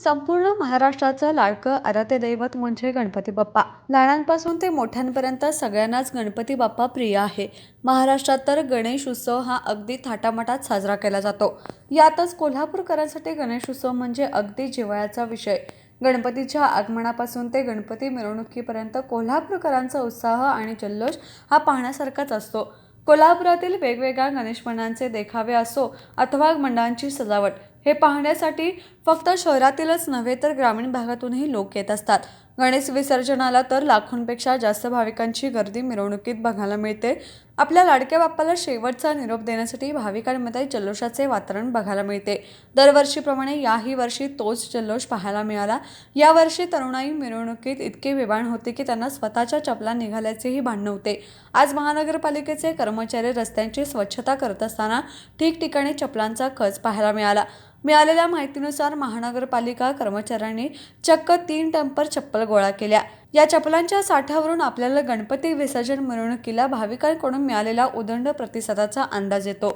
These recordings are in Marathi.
संपूर्ण महाराष्ट्राचं लाडकं आराध्य दैवत म्हणजे गणपती बाप्पा. लहानांपासून ते मोठ्यांपर्यंत सगळ्यांनाच गणपती बाप्पा प्रिय आहे. महाराष्ट्रात तर गणेश उत्सव हा अगदी थाटामाटात साजरा केला जातो. यातच कोल्हापूरकरांसाठी गणेश उत्सव म्हणजे अगदी जिव्हाळ्याचा विषय. गणपतीच्या आगमनापासून ते गणपती मिरवणुकीपर्यंत कोल्हापूरकरांचा उत्साह आणि जल्लोष हा पाहण्यासारखाच असतो. कोल्हापुरातील वेगवेगळ्या गणेशमंडळांचे देखावे असो अथवा मंडळांची सजावट, हे पाहण्यासाठी फक्त शहरातीलच नव्हे तर ग्रामीण भागातूनही लोक येत असतात. गणेश विसर्जनाला तर लाखोंपेक्षा जास्त भाविकांची गर्दी मिरवणुकीत बघायला मिळते. आपल्या लाडक्या बाप्पाला शेवटचा निरोप देण्यासाठी भाविकांमध्ये जल्लोषाचे वातावरण बघायला मिळते. दरवर्षीप्रमाणे याही वर्षी तोच जल्लोष पाहायला मिळाला. यावर्षी तरुणाई मिरवणुकीत इतके वेगाण होते की त्यांना स्वतःच्या चपला निघाल्याचेही भान नव्हते. आज महानगरपालिकेचे कर्मचारी रस्त्यांची स्वच्छता करत असताना ठिकठिकाणी चपलांचा खच पाहायला मिळाला. मिळालेल्या माहितीनुसार महानगरपालिका कर्मचाऱ्यांनी चक्क 3 डंपर चप्पल गोळा केल्या. या चप्पलांच्या साठ्यावरून आपल्याला गणपती विसर्जन मिरवणुकीला भाविकांकडून मिळालेला उदंड प्रतिसादाचा अंदाज येतो.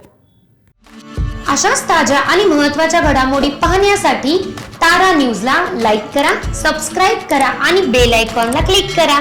अशाच ताज्या आणि महत्त्वाच्या घडामोडी पाहण्यासाठी तारा न्यूजला लाईक करा, सबस्क्राईब करा आणि बेल आयकॉनला क्लिक करा.